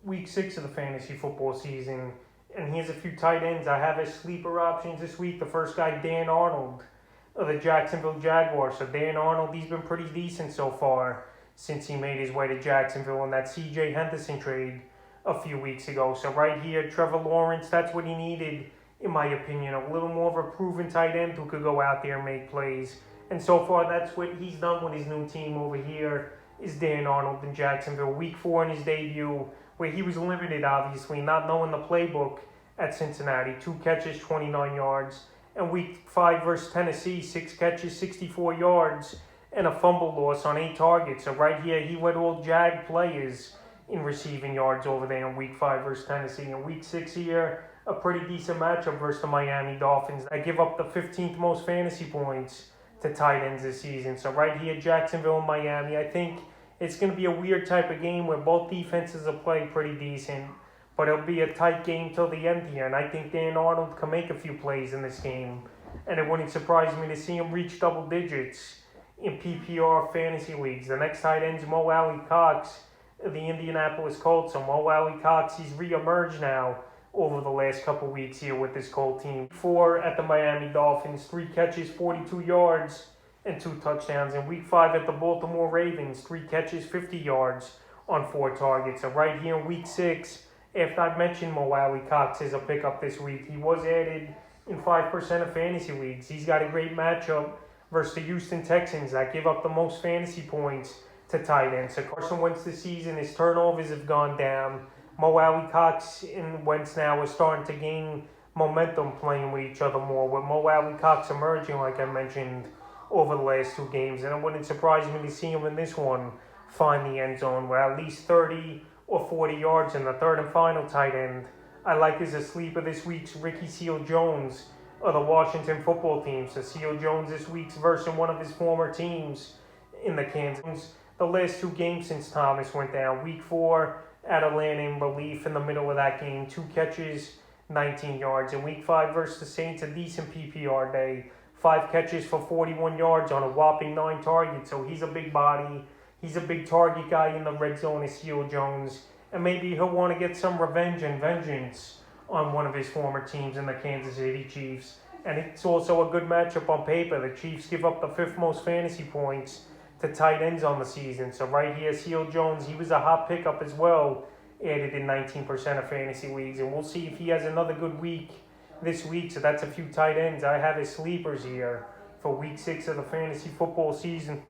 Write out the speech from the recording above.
week 6 of the fantasy football season, and here's a few tight ends I have as sleeper options this week. The first guy, Dan Arnold of the Jacksonville Jaguars. So Dan Arnold, he's been pretty decent so far since he made his way to Jacksonville in that C.J. Henderson trade a few weeks ago. So right here, Trevor Lawrence, that's what he needed, in my opinion. A little more of a proven tight end who could go out there and make plays. And so far, that's what he's done with his new team over here, is Dan Arnold in Jacksonville. Week 4 in his debut, where he was limited, obviously, not knowing the playbook at Cincinnati. 2 catches, 29 yards. And week 5 versus Tennessee, 6 catches, 64 yards, and a fumble loss on 8 targets. So right here, he led all Jag players in receiving yards over there in week 5 versus Tennessee. In week 6 here, a pretty decent matchup versus the Miami Dolphins. I give up the 15th most fantasy points to tight ends this season. So right here, Jacksonville and Miami. I think it's going to be a weird type of game where both defenses will play pretty decent, but it'll be a tight game till the end here. And I think Dan Arnold can make a few plays in this game, and it wouldn't surprise me to see him reach double digits in PPR fantasy leagues. The next tight end's Mo Alley-Cox of the Indianapolis Colts. So Mo Alley-Cox, he's re-emerged now over the last couple weeks here with this Colt team. 4 at the Miami Dolphins, 3 catches, 42 yards, and 2 touchdowns. In week 5 at the Baltimore Ravens, 3 catches, 50 yards on 4 targets. So right here in week 6, after I mentioned Mo Alley-Cox as a pickup this week, he was added in 5% of fantasy leagues. He's got a great matchup versus the Houston Texans that give up the most fantasy points to tight ends. So Carson Wentz this season, his turnovers have gone down. Mo Alley-Cox and Wentz now are starting to gain momentum playing with each other more, with Mo Alley-Cox emerging, like I mentioned, over the last 2 games. And it wouldn't surprise me to see him in this one find the end zone with at least 30 or 40 yards in the third and final tight end I like as a sleeper this week's Cecile Jones of the Washington football team. Cecile Jones this week's versus one of his former teams in the Kansas. The last 2 games since Thomas went down. Week 4 at Atlanta in relief in the middle of that game. 2 catches, 19 yards. In week 5 versus the Saints, a decent PPR day. 5 catches for 41 yards on a whopping 9 targets. So he's a big body. He's a big target guy in the red zone, Cecile Jones. And maybe he'll want to get some revenge and vengeance on one of his former teams in the Kansas City Chiefs. And it's also a good matchup on paper. The Chiefs give up the 5th most fantasy points to tight ends on the season. So right here, Cecile Jones, he was a hot pickup as well, added in 19% of fantasy leagues. And we'll see if he has another good week this week. So that's a few tight ends I have as sleepers here for week 6 of the fantasy football season.